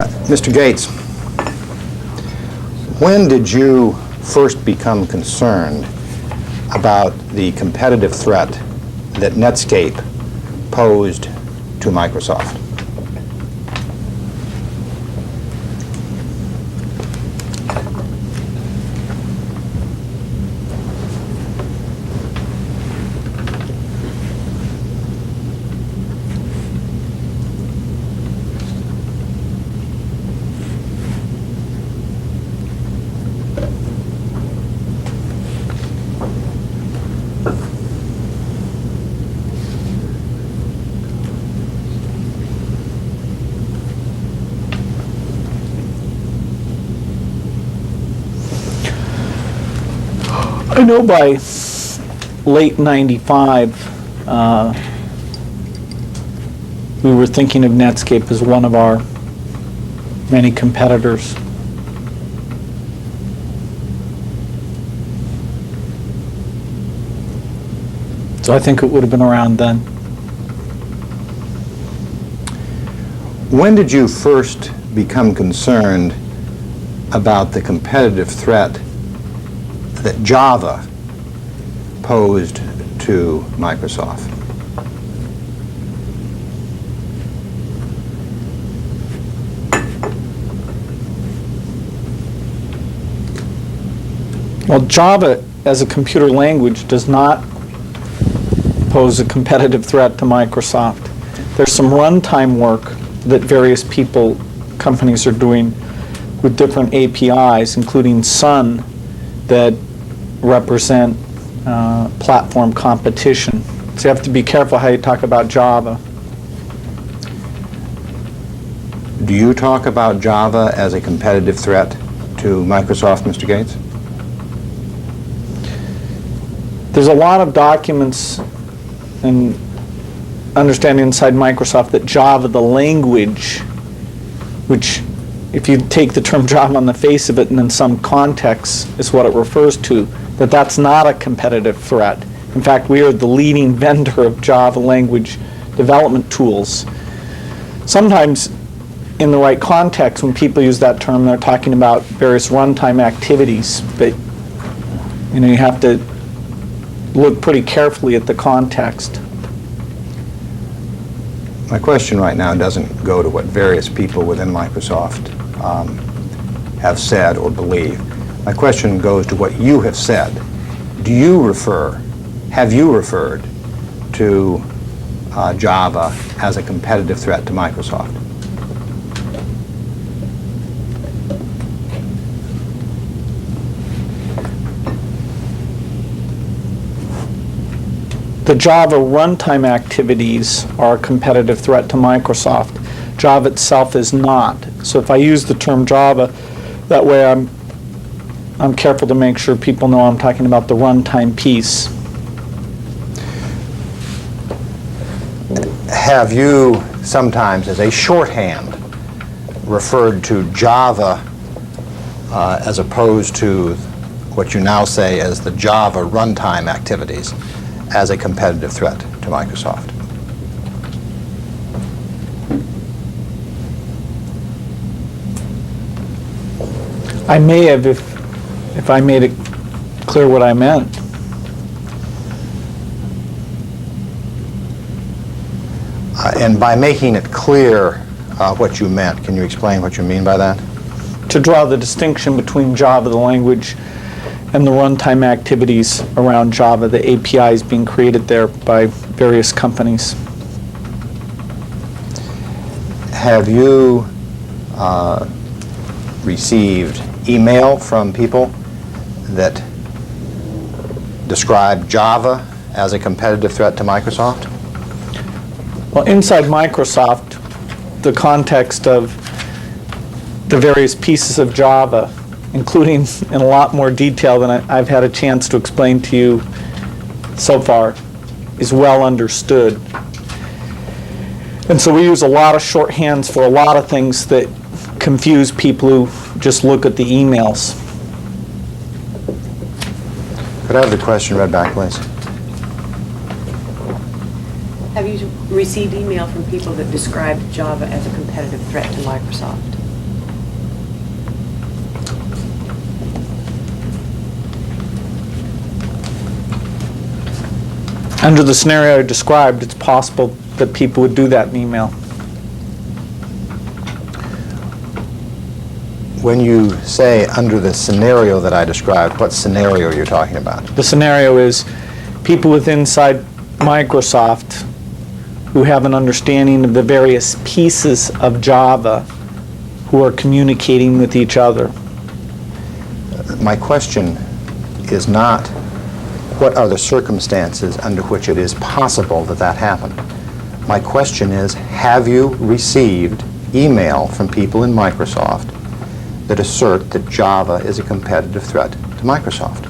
Mr. Gates, when did you first become concerned about the competitive threat that Netscape posed to Microsoft? I know by late '95, we were thinking of Netscape as one of our many competitors. So I think it would have been around then. When did you first become concerned about the competitive threat that Java posed to Microsoft? Well, Java as a computer language does not pose a competitive threat to Microsoft. There's some runtime work that various companies are doing with different APIs, including Sun, that represent platform competition. So you have to be careful how you talk about Java. Do you talk about Java as a competitive threat to Microsoft, Mr. Gates? There's a lot of documents and understanding inside Microsoft that Java, the language, which if you take the term Java on the face of it and in some context is what it refers to, that's not a competitive threat. In fact, we are the leading vendor of Java language development tools. Sometimes in the right context, when people use that term, they're talking about various runtime activities, but you have to look pretty carefully at the context. My question right now doesn't go to what various people within Microsoft have said or believe. My question goes to what you have said. Have you referred to Java as a competitive threat to Microsoft? The Java runtime activities are a competitive threat to Microsoft. Java itself is not. So if I use the term Java, that way I'm careful to make sure people know I'm talking about the runtime piece. Have you sometimes, as a shorthand, referred to Java as opposed to what you now say as the Java runtime activities as a competitive threat to Microsoft? I may have if I made it clear what I meant. And by making it clear what you meant, can you explain what you mean by that? To draw the distinction between Java, the language, and the runtime activities around Java, the APIs being created there by various companies. Have you received email from people that describe Java as a competitive threat to Microsoft? Well, inside Microsoft, the context of the various pieces of Java, including in a lot more detail than I've had a chance to explain to you so far, is well understood. And so we use a lot of shorthands for a lot of things that confuse people who just look at the emails. Could I have the question read back, please? Have you received email from people that described Java as a competitive threat to Microsoft? Under the scenario I described, it's possible that people would do that in email. When you say under the scenario that I described, what scenario are you talking about? The scenario is people inside Microsoft who have an understanding of the various pieces of Java who are communicating with each other. My question is not what are the circumstances under which it is possible that that happened. My question is, have you received email from people in Microsoft that assert that Java is a competitive threat to Microsoft?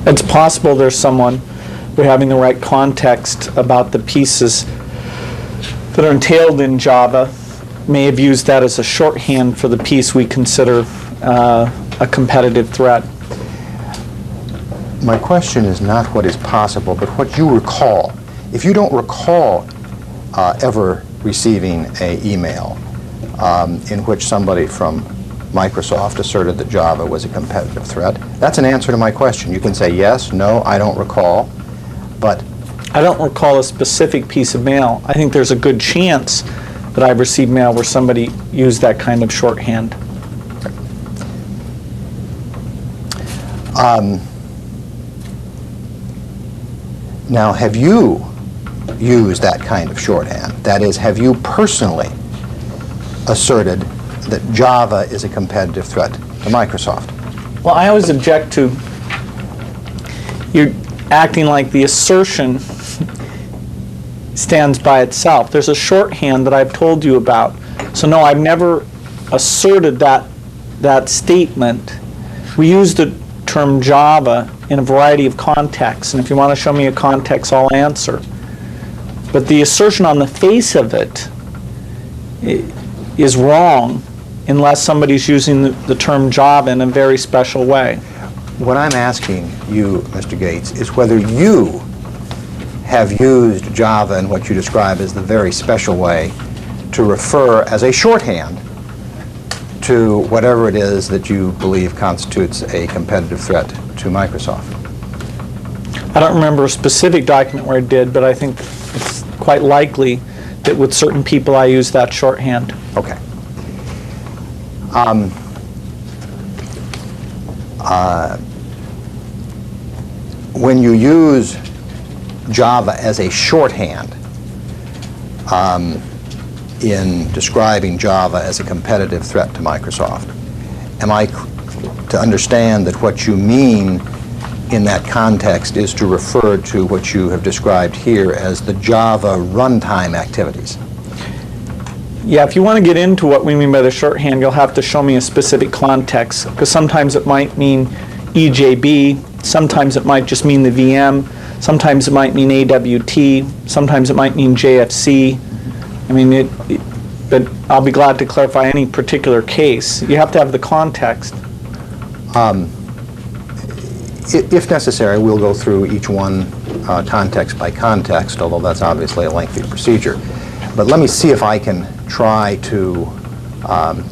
It's possible there's someone who, having the right context about the pieces that are entailed in Java, may have used that as a shorthand for the piece we consider a competitive threat. My question is not what is possible, but what you recall. If you don't recall ever receiving an email in which somebody from Microsoft asserted that Java was a competitive threat, that's an answer to my question. You can say yes, no, I don't recall, but I don't recall a specific piece of mail. I think there's a good chance that I've received mail where somebody used that kind of shorthand. Now, have you used that kind of shorthand? That is, have you personally asserted that Java is a competitive threat to Microsoft? Well, I always object to you acting like the assertion stands by itself. There's a shorthand that I've told you about. So no, I've never asserted that statement. We use the term Java in a variety of contexts, and if you want to show me a context, I'll answer. But the assertion on the face of it is wrong unless somebody's using the term Java in a very special way. What I'm asking you, Mr. Gates, is whether you have used Java in what you describe as the very special way to refer as a shorthand to whatever it is that you believe constitutes a competitive threat to Microsoft. I don't remember a specific document where I did, but I think it's quite likely that with certain people I use that shorthand. Okay. When you use Java as a shorthand in describing Java as a competitive threat to Microsoft, am I to understand that what you mean in that context is to refer to what you have described here as the Java runtime activities? Yeah, if you want to get into what we mean by the shorthand, you'll have to show me a specific context, because sometimes it might mean EJB, sometimes it might just mean the VM, sometimes it might mean AWT, sometimes it might mean JFC. I mean, but I'll be glad to clarify any particular case. You have to have the context. If necessary, we'll go through each one context by context, although that's obviously a lengthy procedure. But let me see if I can try to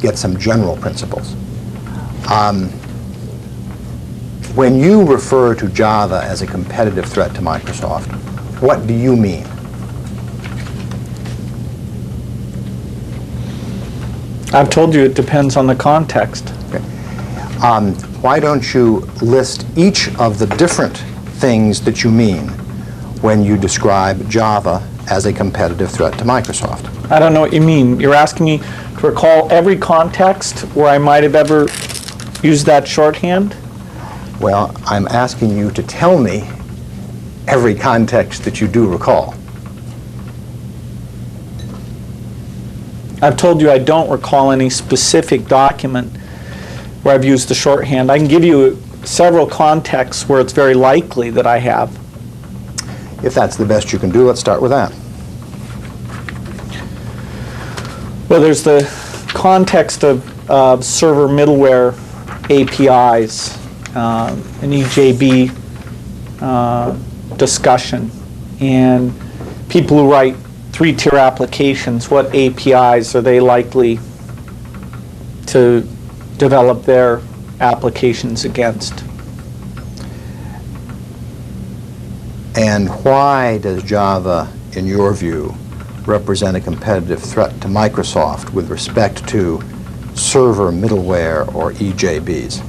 get some general principles. When you refer to Java as a competitive threat to Microsoft, what do you mean? I've told you it depends on the context. Okay. Why don't you list each of the different things that you mean when you describe Java as a competitive threat to Microsoft? I don't know what you mean. You're asking me to recall every context where I might have ever used that shorthand? Well, I'm asking you to tell me every context that you do recall. I've told you I don't recall any specific document where I've used the shorthand. I can give you several contexts where it's very likely that I have. If that's the best you can do, let's start with that. Well, there's the context of server middleware APIs, an EJB discussion, and people who write three-tier applications, what APIs are they likely to develop their applications against? And why does Java, in your view, represent a competitive threat to Microsoft with respect to server middleware or EJBs?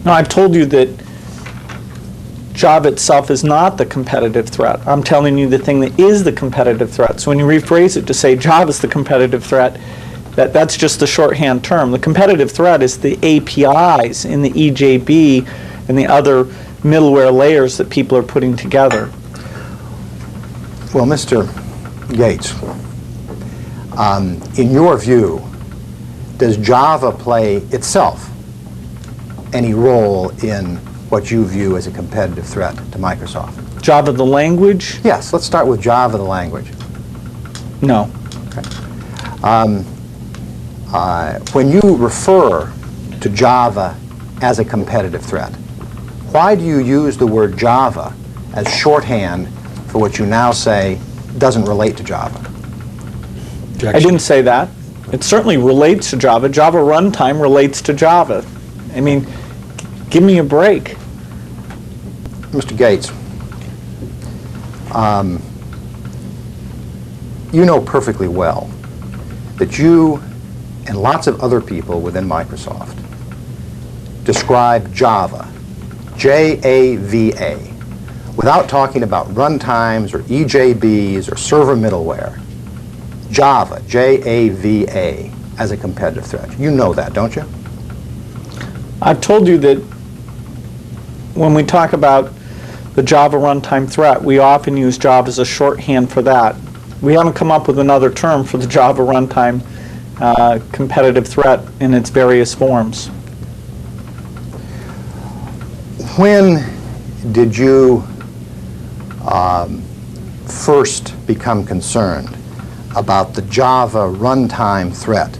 Now, I've told you that Java itself is not the competitive threat. I'm telling you the thing that is the competitive threat. So when you rephrase it to say Java's the competitive threat, that's just the shorthand term. The competitive threat is the APIs in the EJB and the other middleware layers that people are putting together. Well, Mr. Gates, in your view, does Java play itself any role in what you view as a competitive threat to Microsoft? Java the language? Yes, let's start with Java the language. No. Okay. When you refer to Java as a competitive threat, why do you use the word Java as shorthand for what you now say doesn't relate to Java? I didn't say that. It certainly relates to Java. Java runtime relates to Java. I mean, give me a break. Mr. Gates, you know perfectly well that you and lots of other people within Microsoft describe Java, J-A-V-A, without talking about runtimes or EJBs or server middleware. Java, J-A-V-A, as a competitive threat. You know that, don't you? I've told you that when we talk about the Java runtime threat, we often use Java as a shorthand for that. We haven't come up with another term for the Java runtime competitive threat in its various forms. When did you first become concerned about the Java runtime threat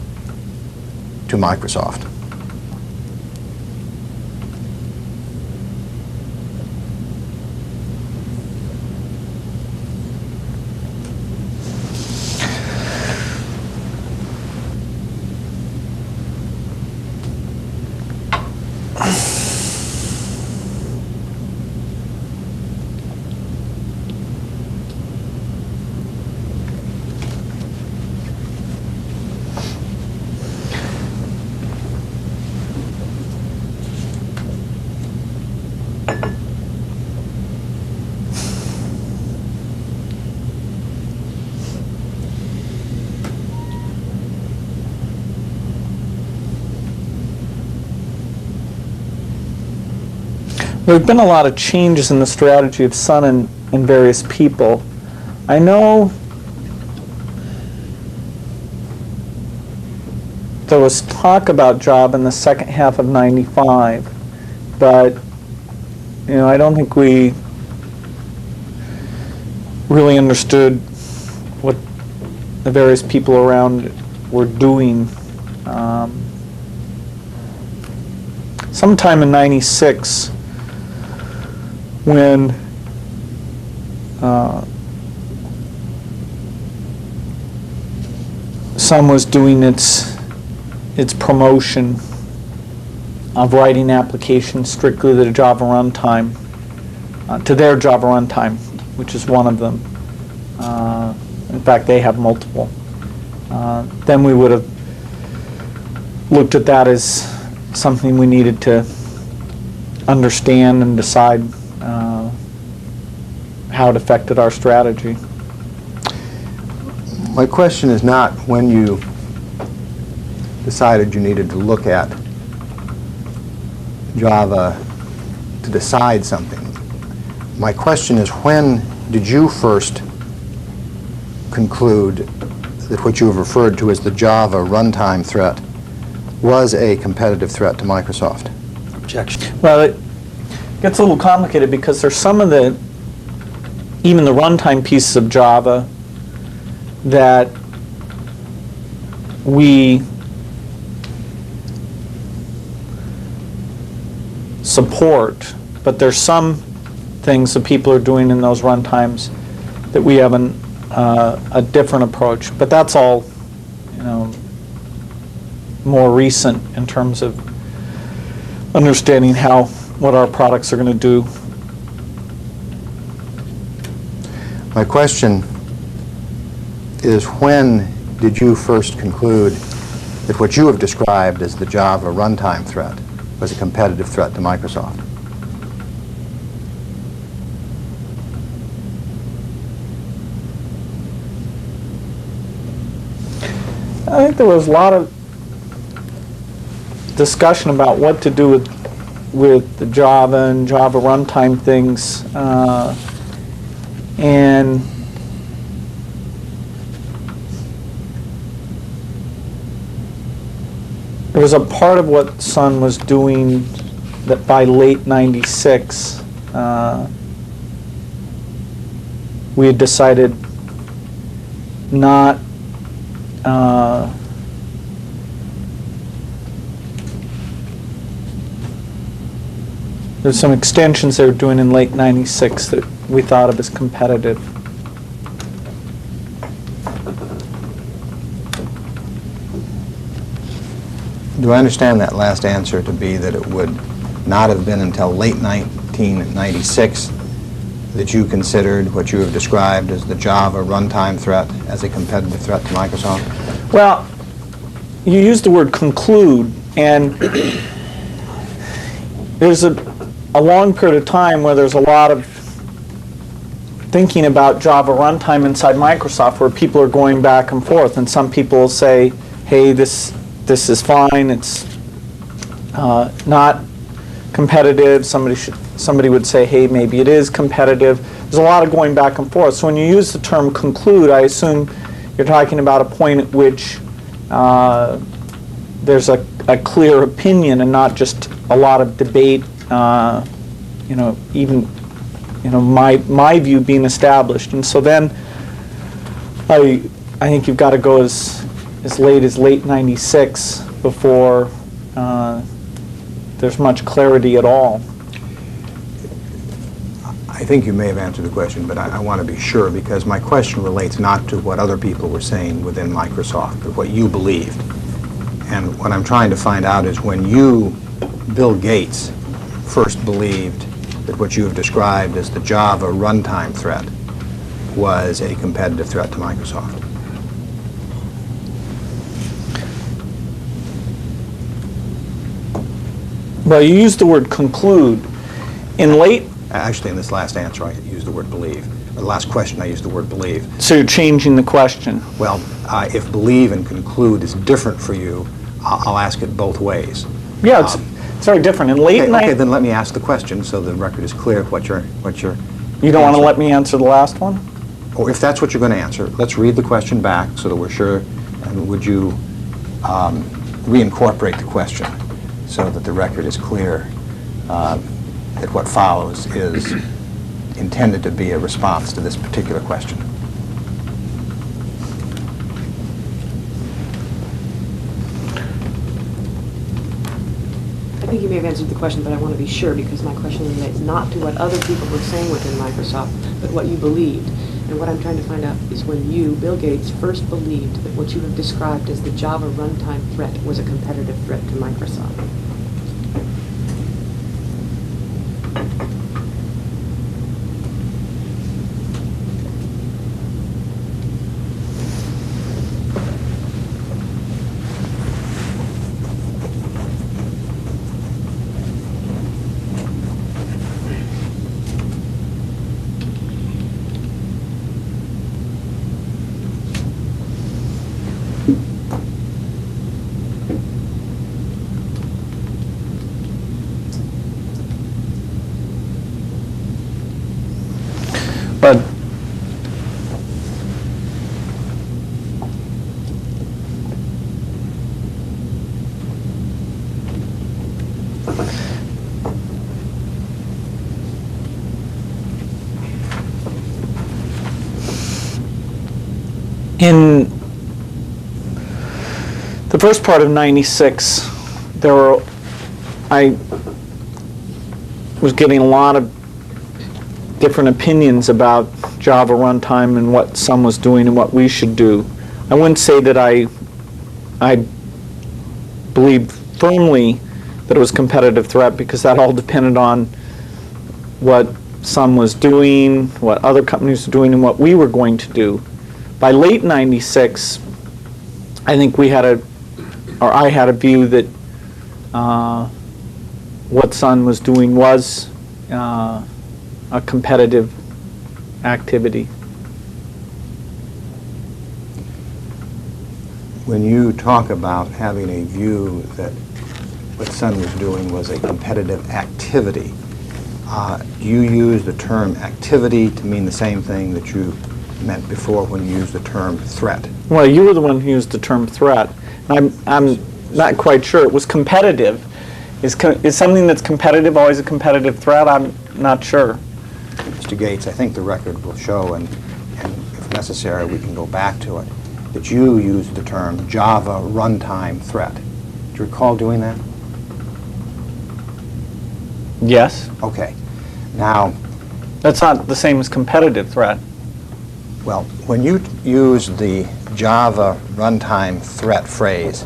to Microsoft? There have been a lot of changes in the strategy of Sun and various people. I know there was talk about Java in the second half of '95, but I don't think we really understood what the various people around were doing. Sometime in '96, when Sun was doing its promotion of writing applications strictly to the Java runtime, to their Java runtime, which is one of them. In fact, they have multiple. Then we would have looked at that as something we needed to understand and decide how it affected our strategy. My question is not when you decided you needed to look at Java to decide something. My question is, when did you first conclude that what you have referred to as the Java runtime threat was a competitive threat to Microsoft? Objection. Well, it gets a little complicated because there's some of the, even the runtime pieces of Java that we support, but there's some things that people are doing in those runtimes that we have a different approach. But that's all, you know, more recent in terms of understanding what our products are going to do. My question is, when did you first conclude that what you have described as the Java runtime threat was a competitive threat to Microsoft? I think there was a lot of discussion about what to do with the Java and Java runtime things, and there was a part of what Sun was doing that by late '96 we had decided not there's some extensions they were doing in late '96 that we thought of as competitive. Do I understand that last answer to be that it would not have been until late 1996 that you considered what you have described as the Java runtime threat as a competitive threat to Microsoft? Well, you used the word conclude, and there's a long period of time where there's a lot of thinking about Java runtime inside Microsoft where people are going back and forth, and some people say, hey, this is fine, it's not competitive. Somebody would say, hey, maybe it is competitive. There's a lot of going back and forth. So when you use the term conclude, I assume you're talking about a point at which there's a clear opinion and not just a lot of debate, even my view being established. And so then I think you've got to go as late as late '96 before there's much clarity at all. I think you may have answered the question, but I want to be sure, because my question relates not to what other people were saying within Microsoft, but what you believed. And what I'm trying to find out is when you, Bill Gates, first believed that what you have described as the Java runtime threat was a competitive threat to Microsoft. Well, you used the word conclude. Actually, in this last answer, I used the word believe. The last question, I used the word believe. So you're changing the question. Well, if believe and conclude is different for you, I'll ask it both ways. Yeah, it's very different. Okay, then let me ask the question so the record is clear what you're You don't want to let me answer the last one? Or if that's what you're going to answer, let's read the question back so that we're sure. And would you reincorporate the question so that the record is clear that what follows is intended to be a response to this particular question? I think you may have answered the question, but I want to be sure because my question relates not to what other people were saying within Microsoft, but what you believed. And what I'm trying to find out is when you, Bill Gates, first believed that what you have described as the Java runtime threat was a competitive threat to Microsoft. But In the first part of '96, I was getting a lot of different opinions about Java runtime and what Sun was doing and what we should do. I wouldn't say that I believed firmly that it was a competitive threat, because that all depended on what Sun was doing, what other companies were doing, and what we were going to do. By late '96, I think I had a view that what Sun was doing was a competitive activity. When you talk about having a view that what Sun was doing was a competitive activity, do you use the term activity to mean the same thing that you meant before when you used the term threat? Well, you were the one who used the term threat. I'm not quite sure. It was competitive. Is something that's competitive always a competitive threat? I'm not sure. Mr. Gates, I think the record will show, and if necessary, we can go back to it, that you used the term Java runtime threat. Do you recall doing that? Yes. Okay. Now, That's not the same as competitive threat. well, when you use the Java runtime threat phrase,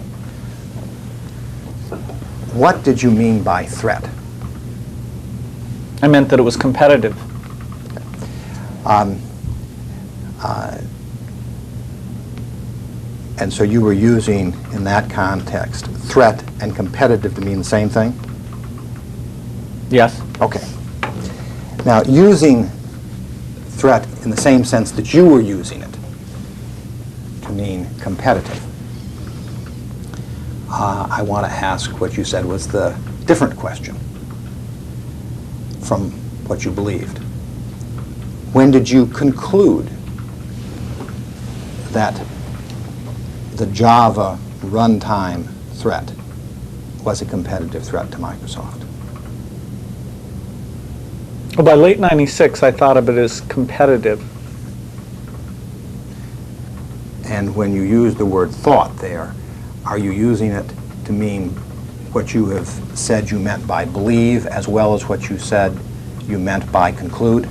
what did you mean by threat? I meant that it was competitive. And so you were using, in that context, threat and competitive to mean the same thing? Yes. Okay. Now, using threat in the same sense that you were using it to mean competitive, I want to ask what you said was the different question from what you believed. When did you conclude that the Java runtime threat was a competitive threat to Microsoft? Well, by late '96, I thought of it as competitive. And when you use the word thought there, are you using it to mean what you have said you meant by believe, as well as what you said you meant by conclude?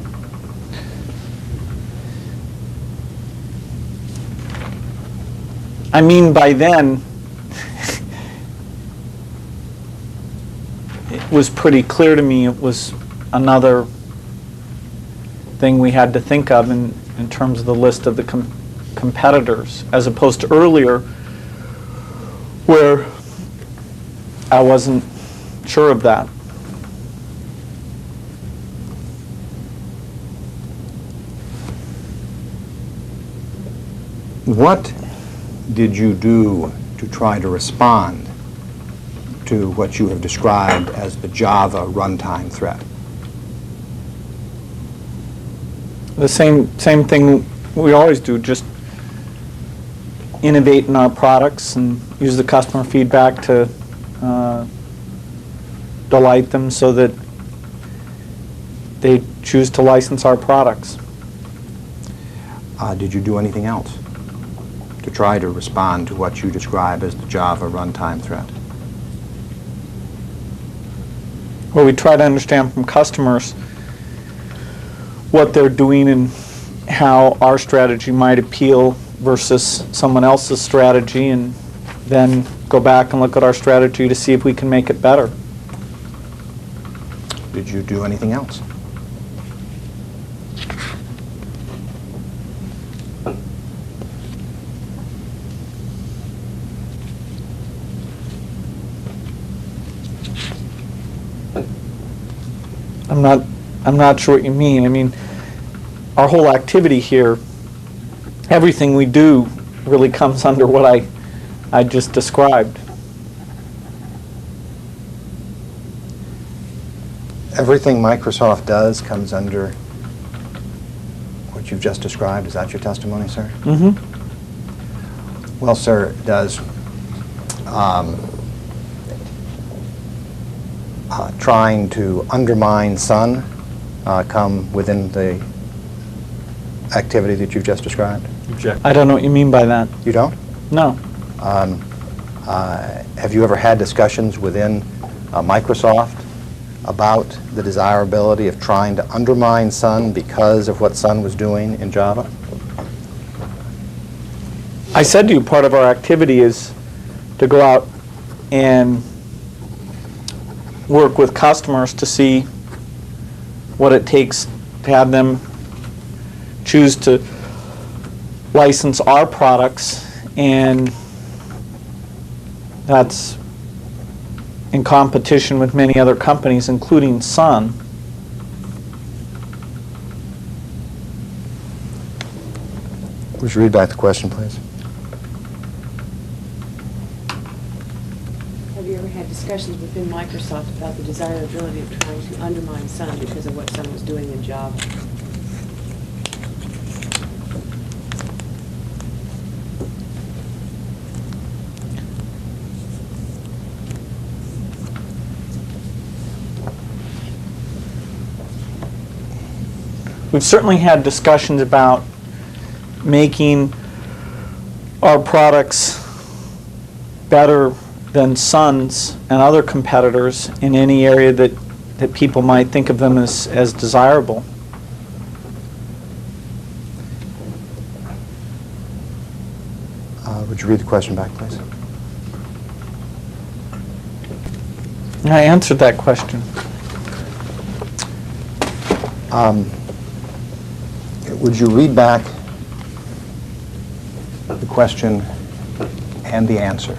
I mean, by then, it was pretty clear to me it was another thing we had to think of in terms of the list of the competitors, as opposed to earlier, where I wasn't sure of that. What did you do to try to respond to what you have described as the Java runtime threat? The same thing we always do, just innovate in our products and use the customer feedback to delight them so that they choose to license our products. Did you do anything else to try to respond to what you describe as the Java runtime threat? Well, we try to understand from customers what they're doing and how our strategy might appeal versus someone else's strategy, and then go back and look at our strategy to see if we can make it better. Did you do anything else? I'm not sure what you mean. I mean, our whole activity here, everything we do really comes under what I just described. Everything Microsoft does comes under what you've just described. Is that your testimony, sir? Mm-hmm. Well, sir, does trying to undermine Sun come within the activity that you've just described? Object. I don't know what you mean by that. You don't? No. Have you ever had discussions within Microsoft about the desirability of trying to undermine Sun because of what Sun was doing in Java? I said to you, part of our activity is to go out and work with customers to see what it takes to have them choose to license our products, and that's in competition with many other companies, including Sun. Would you read back the question, please? Have you ever had discussions within Microsoft about the desirability of trying to undermine Sun because of what Sun was doing in Java? We've certainly had discussions about making our products better than Sun's and other competitors in any area that people might think of them as desirable. Would you read the question back, please? I answered that question. Would you read back the question and the answer?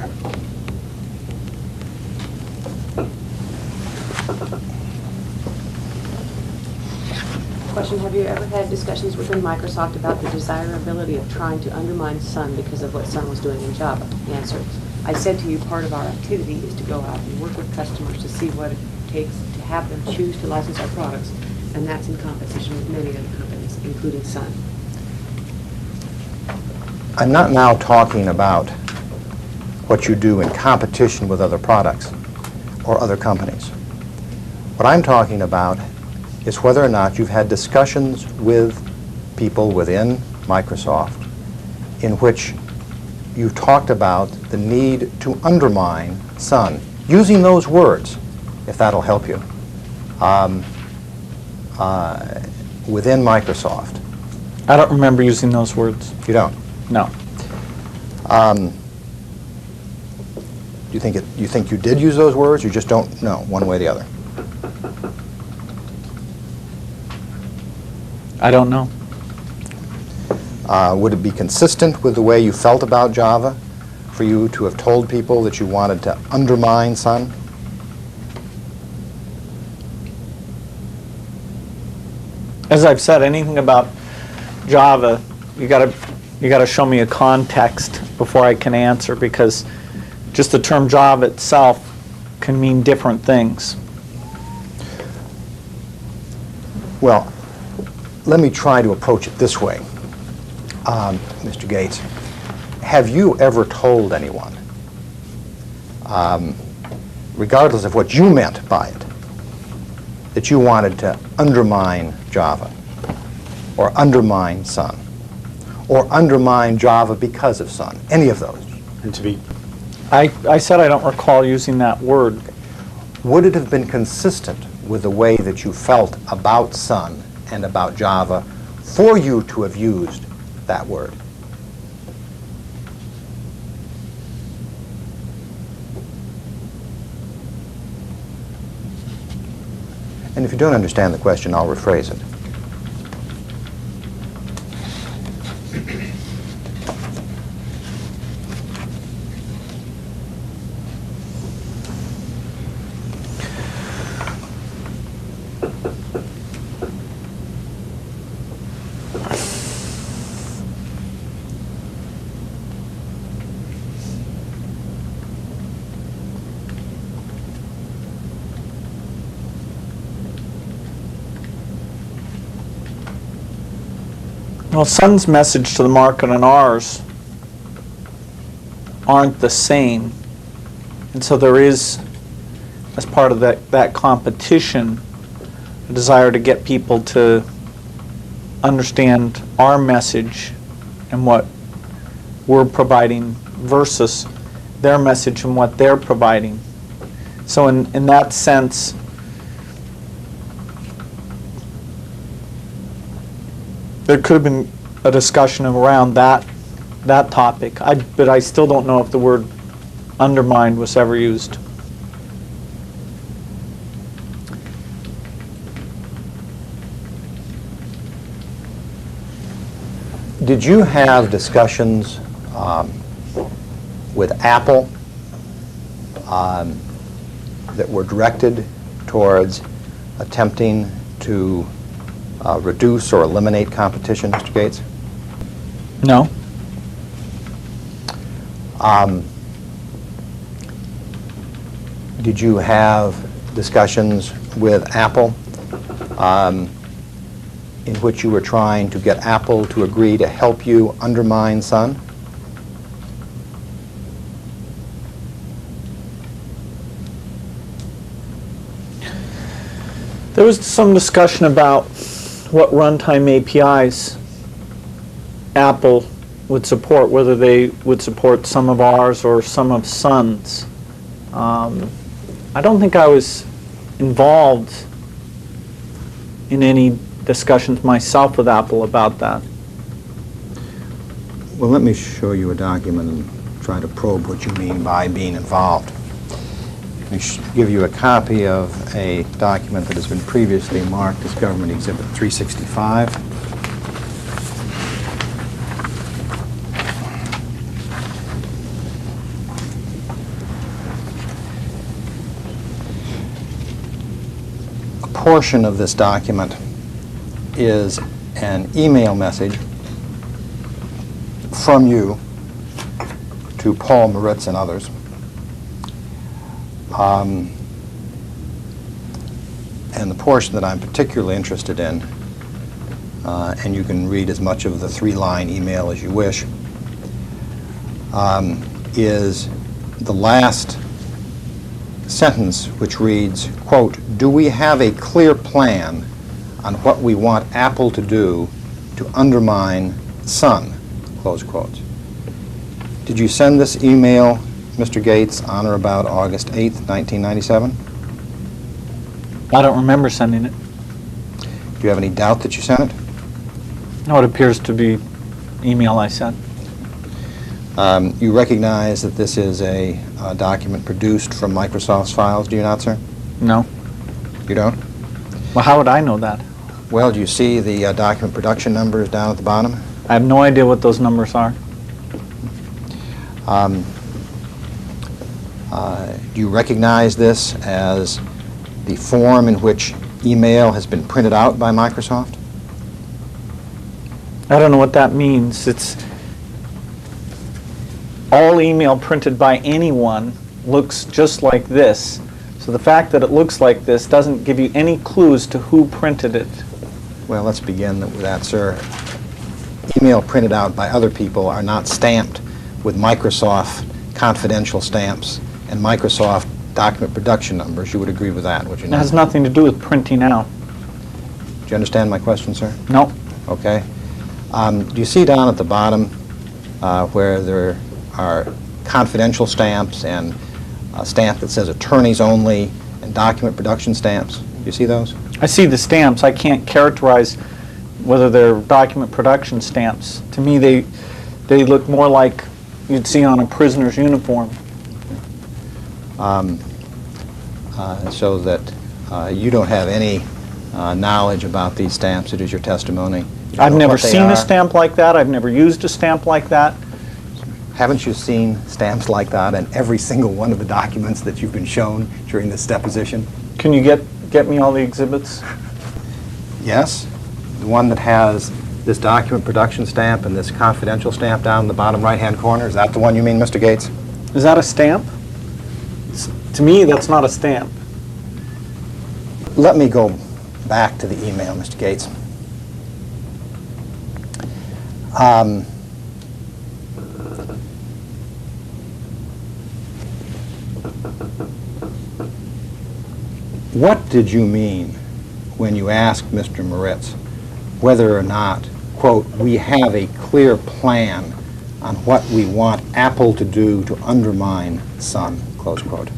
Question, have you ever had discussions within Microsoft about the desirability of trying to undermine Sun because of what Sun was doing in Java? Answer, I said to you, part of our activity is to go out and work with customers to see what it takes to have them choose to license our products, and that's in competition with many other companies, including Sun. I'm not now talking about what you do in competition with other products or other companies. What I'm talking about is whether or not you've had discussions with people within Microsoft in which you've talked about the need to undermine Sun, using those words, if that'll help you, within Microsoft. I don't remember using those words. You don't? No. You think you did use those words? You just don't know one way or the other? I don't know. Would it be consistent with the way you felt about Java for you to have told people that you wanted to undermine Sun? As I've said, anything about Java, you gotta show me a context before I can answer, because just the term Java itself can mean different things. Well, let me try to approach it this way. Mr. Gates, have you ever told anyone, regardless of what you meant by it, that you wanted to undermine Java, or undermine Sun, or undermine Java because of Sun? Any of those? And to be, I said I don't recall using that word. Would it have been consistent with the way that you felt about Sun and about Java for you to have used that word? And if you don't understand the question, I'll rephrase it. Well, Sun's message to the market and ours aren't the same. And so there is, as part of that competition, a desire to get people to understand our message and what we're providing versus their message and what they're providing. So in that sense, there could have been a discussion around that topic. But I still don't know if the word undermined was ever used. Did you have discussions with Apple that were directed towards attempting to reduce or eliminate competition, Mr. Gates? No. Did you have discussions with Apple in which you were trying to get Apple to agree to help you undermine Sun? There was some discussion about what runtime APIs Apple would support, whether they would support some of ours or some of Sun's. I don't think I was involved in any discussions myself with Apple about that. Well, let me show you a document and try to probe what you mean by being involved. Let me give you a copy of a document that has been previously marked as Government Exhibit 365. A portion of this document is an email message from you to Paul Moritz and others. And the portion that I'm particularly interested in, and you can read as much of the 3-line email as you wish, is the last sentence, which reads, quote, "Do we have a clear plan on what we want Apple to do to undermine Sun?" Close quotes. Did you send this email, Mr. Gates, on or about August 8th, 1997? I don't remember sending it. Do you have any doubt that you sent it? No, it appears to be email I sent. You recognize that this is a document produced from Microsoft's files, do you not, sir? No. You don't? Well, how would I know that? Well, do you see the document production numbers down at the bottom? I have no idea what those numbers are. Do you recognize this as the form in which email has been printed out by Microsoft? I don't know what that means. It's all email printed by anyone looks just like this. So the fact that it looks like this doesn't give you any clues to who printed it. Well, let's begin with that, sir. Email printed out by other people are not stamped with Microsoft confidential stamps and Microsoft document production numbers. You would agree with that, would you It not? has nothing to do with printing out. Do you understand my question, sir? No. Okay. Do you see down at the bottom where there are confidential stamps and a stamp that says attorneys only and document production stamps? Do you see those? I see the stamps. I can't characterize whether they're document production stamps. To me, they look more like you'd see on a prisoner's uniform. So that you don't have any knowledge about these stamps. It is your testimony. You don't I've know never what they seen are. a stamp like that. I've never used a stamp like that. Haven't you seen stamps like that in every single one of the documents that you've been shown during this deposition? Can you get me all the exhibits? Yes. The one that has this document production stamp and this confidential stamp down in the bottom right-hand corner, is that the one you mean, Mr. Gates? Is that a stamp? To me, that's not a stamp. Let me go back to the email, Mr. Gates. What did you mean when you asked Mr. Moritz whether or not quote, "We have a clear plan on what we want Apple to do to undermine Sun," close quote?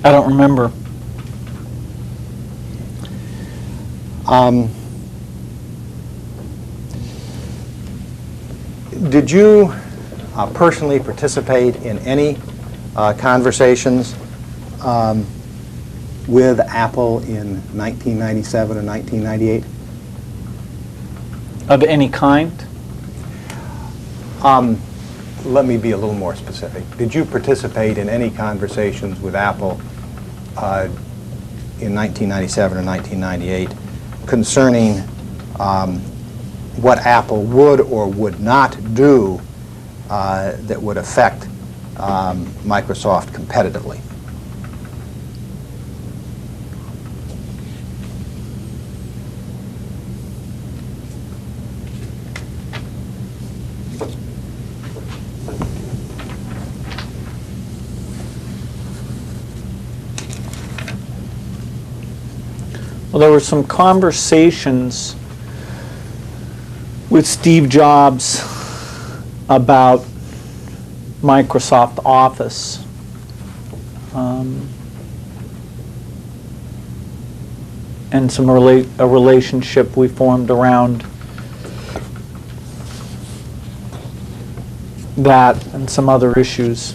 I don't remember. Did you personally participate in any conversations with Apple in 1997 or 1998? Of any kind? Let me be a little more specific. Did you participate in any conversations with Apple in 1997 or 1998 concerning what Apple would or would not do that would affect Microsoft competitively? Well, there were some conversations with Steve Jobs about Microsoft Office. And a relationship we formed around that and some other issues.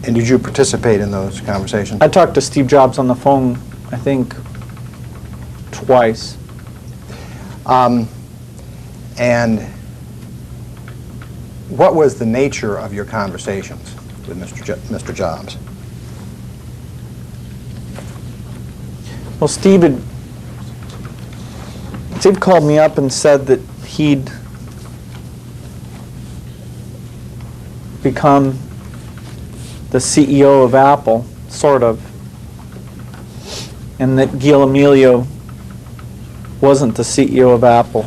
And did you participate in those conversations? I talked to Steve Jobs on the phone, I think, twice. And what was the nature of your conversations with Mr. Jobs? Well, Steve called me up and said that he'd become the CEO of Apple, sort of, and that Gil Amelio wasn't the CEO of Apple.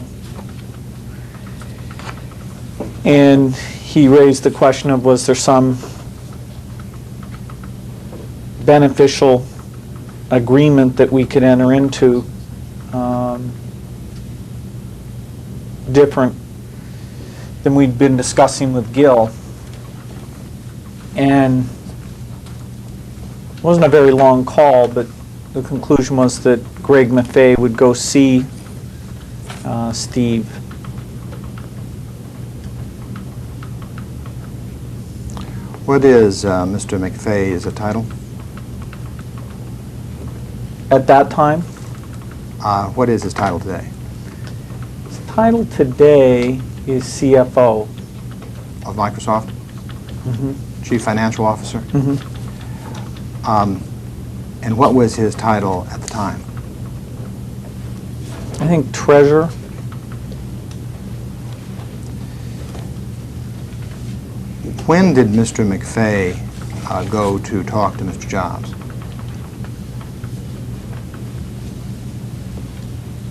And he raised the question of, was there some beneficial agreement that we could enter into, different than we'd been discussing with Gil. And it wasn't a very long call, but the conclusion was that Greg Maffei would go see Steve. What is Mr. McFay's title? At that time, What is his title today? his title today is CFO. Of Microsoft? Mm-hmm. Chief Financial Officer? Mm-hmm. And what was his title at the time? I think treasurer. When did Mr. McFay go to talk to Mr. Jobs?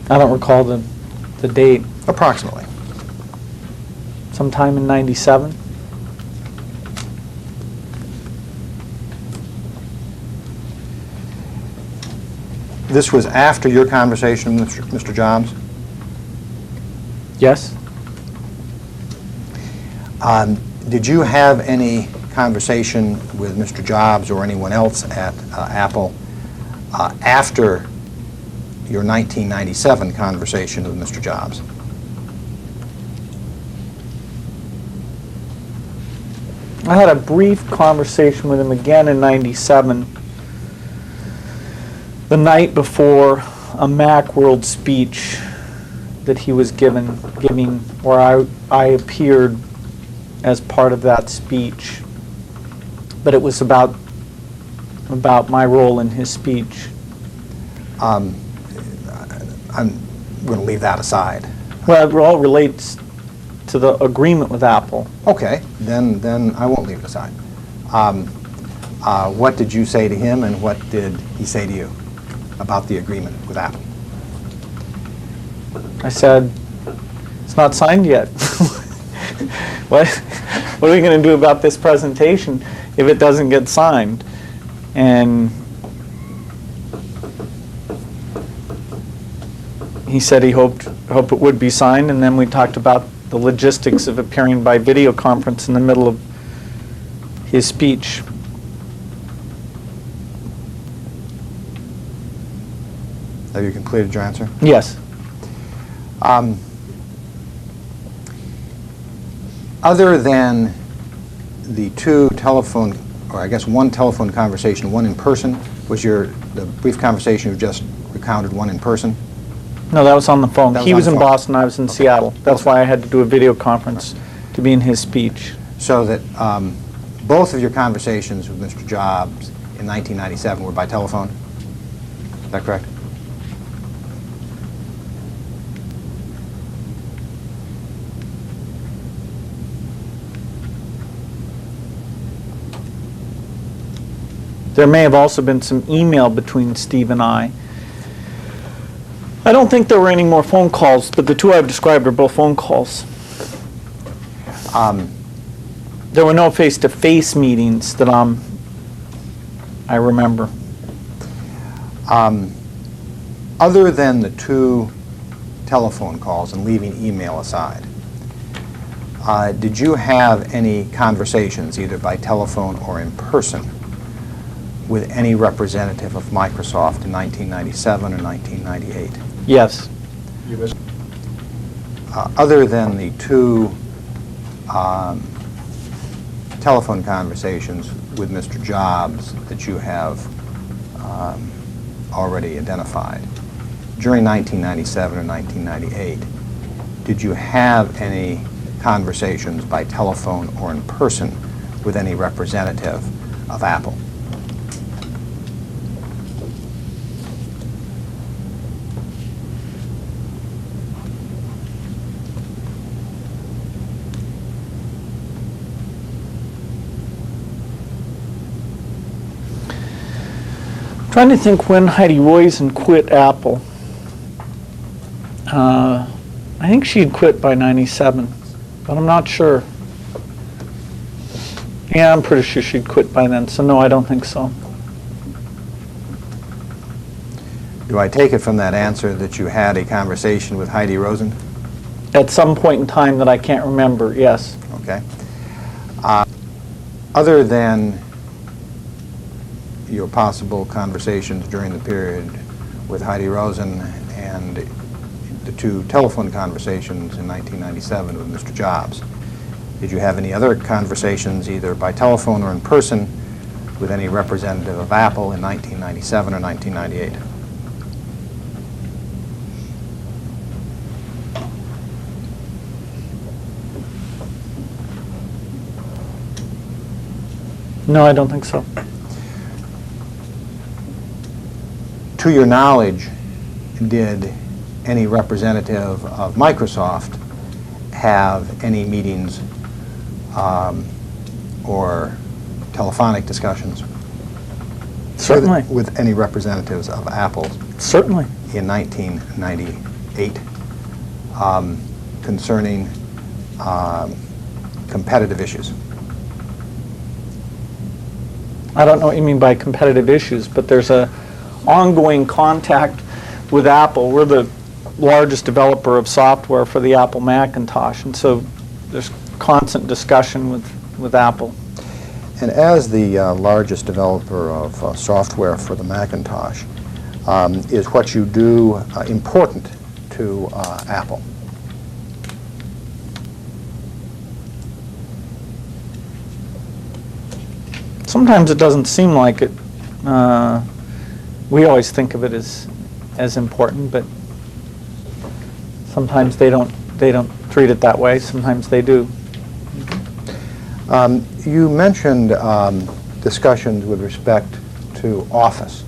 I don't recall the date. Approximately. Sometime in '97. This was after your conversation with Mr. Jobs? Yes. Did you have any conversation with Mr. Jobs or anyone else at Apple after your 1997 conversation with Mr. Jobs? I had a brief conversation with him again in '97, the night before a Macworld speech that he was giving, where I appeared as part of that speech, but it was about my role in his speech. I'm going to leave that aside. Well, it all relates to the agreement with Apple. Okay, then I won't leave it aside. What did you say to him, and what did he say to you about the agreement with Apple? I said, It's not signed yet. What are we going to do about this presentation if it doesn't get signed? And he said he hoped it would be signed, and then we talked about the logistics of appearing by video conference in the middle of his speech. Have you completed your answer? Yes. Other than the two telephone, or I guess one telephone conversation, one in person, was the brief conversation you just recounted one in person? No, that was on the phone. That was He on was the in phone. Boston, I was in Seattle. That's why I had to do a video conference to be in his speech. So that both of your conversations with Mr. Jobs in 1997 were by telephone? Is that correct? There may have also been some email between Steve and I. I don't think there were any more phone calls, but the two I've described are both phone calls. There were no face-to-face meetings that I remember. Other than the two telephone calls and leaving email aside, did you have any conversations, either by telephone or in person, with any representative of Microsoft in 1997 or 1998? Yes. Other than the two telephone conversations with Mr. Jobs that you have already identified, during 1997 or 1998, did you have any conversations by telephone or in person with any representative of Apple? Trying to think when Heidi Roizen quit Apple. I think she had quit by 97, but I'm not sure. Yeah, I'm pretty sure she'd quit by then, so no, I don't think so. Do I take it from that answer that you had a conversation with Heidi Rosen? At some point in time that I can't remember, yes. Okay. Other than your possible conversations during the period with Heidi Rosen and the two telephone conversations in 1997 with Mr. Jobs, did you have any other conversations, either by telephone or in person, with any representative of Apple in 1997 or 1998? No, I don't think so. To your knowledge, did any representative of Microsoft have any meetings or telephonic discussions Certainly. with any representatives of Apple Certainly. in 1998 concerning competitive issues? I don't know what you mean by competitive issues, but there's a ongoing contact with Apple. We're the largest developer of software for the Apple Macintosh, and so there's constant discussion with Apple. And as the largest developer of software for the Macintosh, is what you do important to Apple? Sometimes it doesn't seem like it. We always think of it as important, but sometimes they don't treat it that way. Sometimes they do. You mentioned discussions with respect to Office.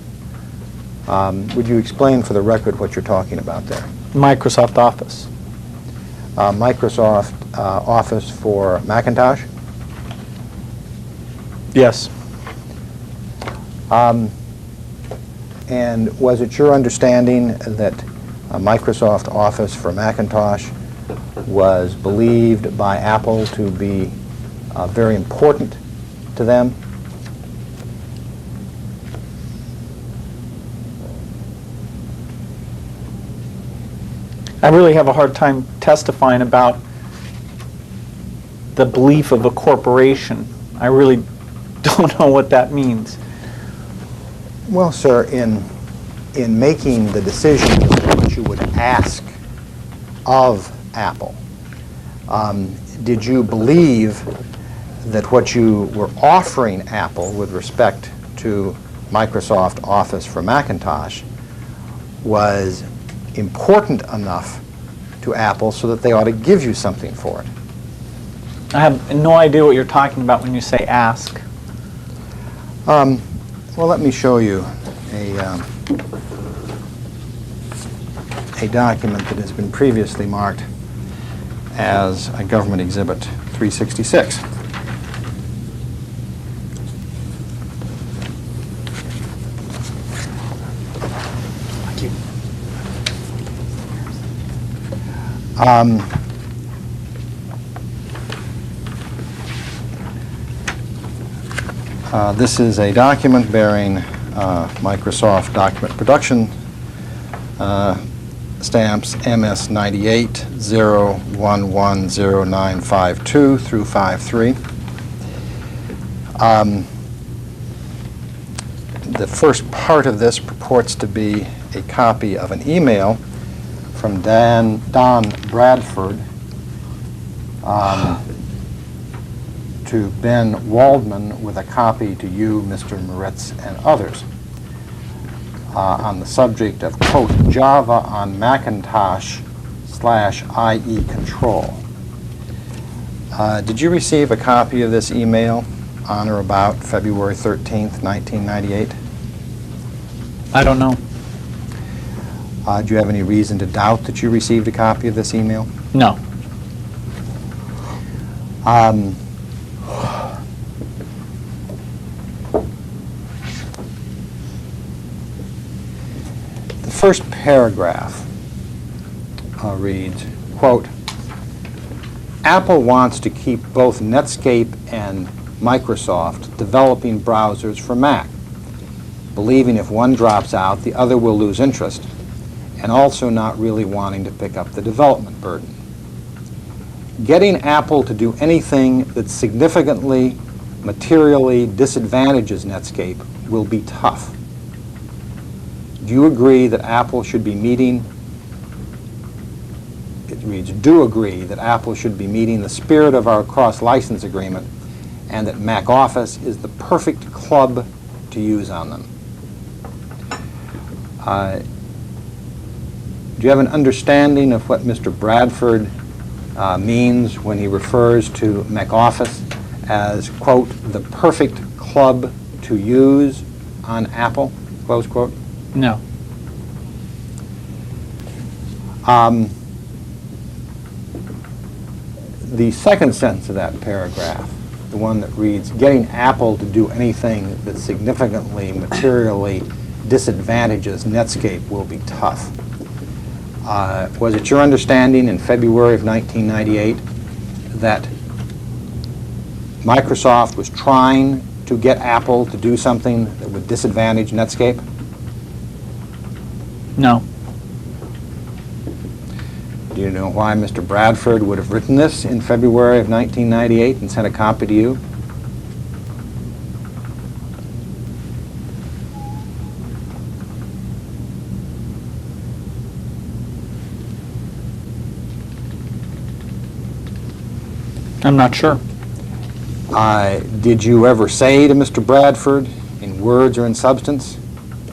Would you explain for the record what you're talking about there? Microsoft Office. Microsoft Office for Macintosh? Yes. And was it your understanding that Microsoft Office for Macintosh was believed by Apple to be very important to them? I really have a hard time testifying about the belief of a corporation. I really don't know what that means. Well, sir, in making the decision as to what you would ask of Apple, did you believe that what you were offering Apple with respect to Microsoft Office for Macintosh was important enough to Apple so that they ought to give you something for it? I have no idea what you're talking about when you say ask. Well, let me show you a document that has been previously marked as a Government Exhibit 366. Thank you. This is a document bearing Microsoft Document Production stamps MS98 0110952 through 53. The first part of this purports to be a copy of an email from Don Bradford to Ben Waldman with a copy to you, Mr. Moritz, and others on the subject of, quote, Java on Macintosh /IE control. Did you receive a copy of this email on or about February 13th, 1998? I don't know. Do you have any reason to doubt that you received a copy of this email? No. The first paragraph reads, quote, Apple wants to keep both Netscape and Microsoft developing browsers for Mac, believing if one drops out, the other will lose interest, and also not really wanting to pick up the development burden. Getting Apple to do anything that significantly, materially disadvantages Netscape will be tough. Do you agree that Apple should be meeting, it reads, do agree that Apple should be meeting the spirit of our cross-license agreement and that Mac Office is the perfect club to use on them? Do you have an understanding of what Mr. Bradford means when he refers to Mac Office as, quote, the perfect club to use on Apple, close quote? No. The second sentence of that paragraph, the one that reads, getting Apple to do anything that significantly, materially disadvantages Netscape will be tough. Was it your understanding in February of 1998 that Microsoft was trying to get Apple to do something that would disadvantage Netscape? No. Do you know why Mr. Bradford would have written this in February of 1998 and sent a copy to you? I'm not sure. Did you ever say to Mr. Bradford, in words or in substance,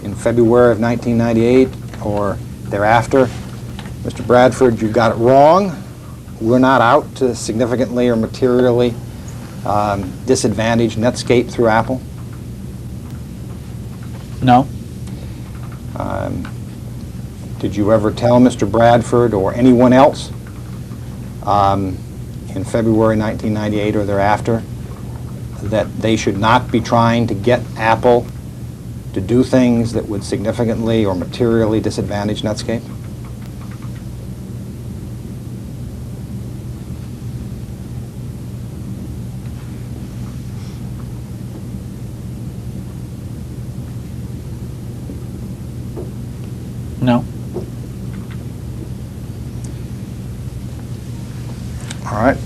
in February of 1998 or thereafter, Mr. Bradford, you got it wrong. We're not out to significantly or materially disadvantage Netscape through Apple? No. Did you ever tell Mr. Bradford or anyone else in February 1998 or thereafter that they should not be trying to get Apple to do things that would significantly or materially disadvantage Netscape? No. All right.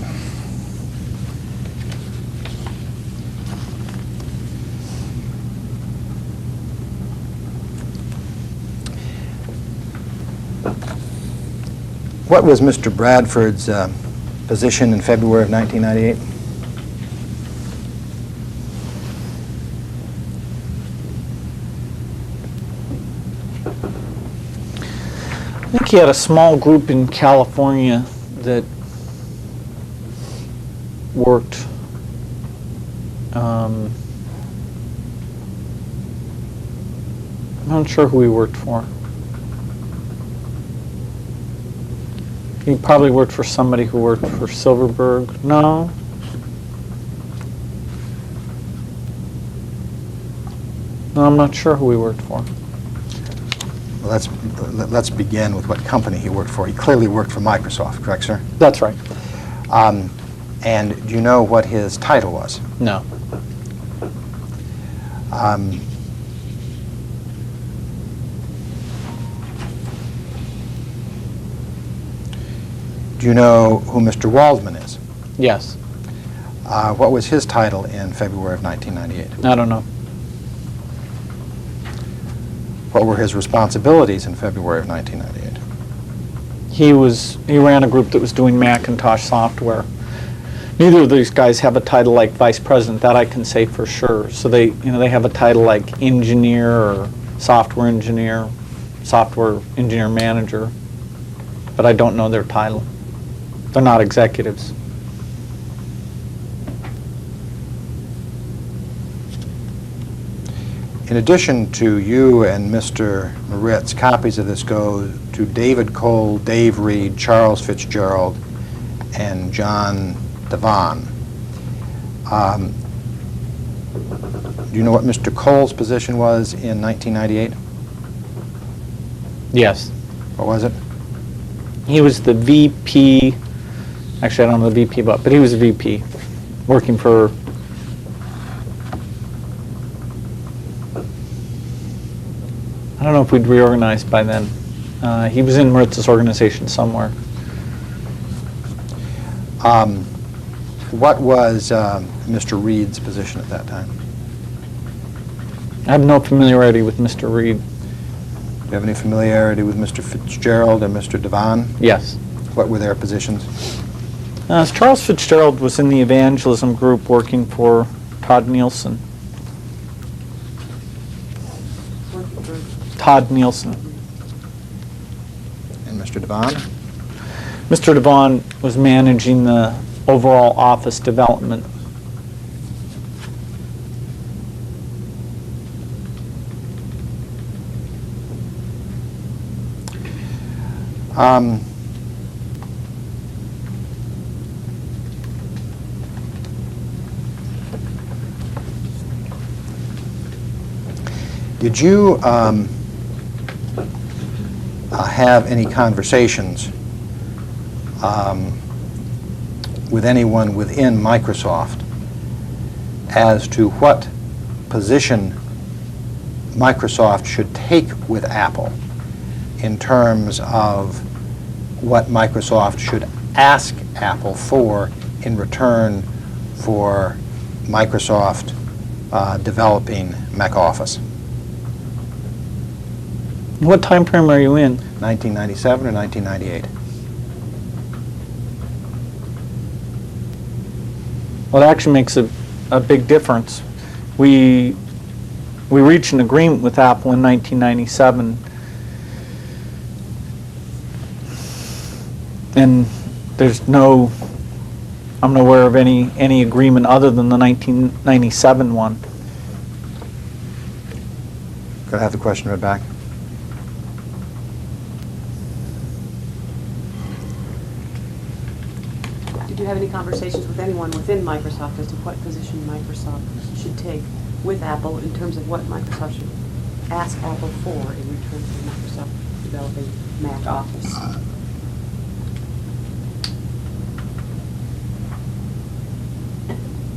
What was Mr. Bradford's position in February of 1998? I think he had a small group in California that worked I'm not sure who he worked for. He probably worked for somebody who worked for Silverberg. No. No, I'm not sure who he worked for. Well, let's begin with what company he worked for. He clearly worked for Microsoft, correct, sir? That's right. And do you know what his title was? No. Do you know who Mr. Waldman is? Yes. What was his title in February of 1998? I don't know. What were his responsibilities in February of 1998? He ran a group that was doing Macintosh software. Neither of these guys have a title like vice president, that I can say for sure. So they have a title like engineer or software engineer manager, but I don't know their title. They're not executives. In addition to you and Mr. Moritz, copies of this go to David Cole, Dave Reed, Charles Fitzgerald, and John Devon. Do you know what Mr. Cole's position was in 1998? Yes. What was it? He was the VP. Actually, I don't know the VP, but he was a VP working for. I don't know if we'd reorganized by then. He was in Moritz's organization somewhere. What was Mr. Reed's position at that time? I have no familiarity with Mr. Reed. Do you have any familiarity with Mr. Fitzgerald and Mr. Devon? Yes. What were their positions? Charles Fitzgerald was in the evangelism group working for Todd Nielsen. Todd Nielsen. And Mr. Devon? Mr. Devon was managing the overall office development. Did you have any conversations with anyone within Microsoft as to what position Microsoft should take with Apple in terms of what Microsoft should ask Apple for in return for Microsoft developing Mac Office? What time frame are you in? 1997 or 1998? Well, it actually makes a big difference. We reached an agreement with Apple in 1997, and I'm not aware of any agreement other than the 1997 one. Could I have the question read back? Did you have any conversations with anyone within Microsoft as to what position Microsoft should take with Apple in terms of what Microsoft should ask Apple for in return for Microsoft developing Mac Office?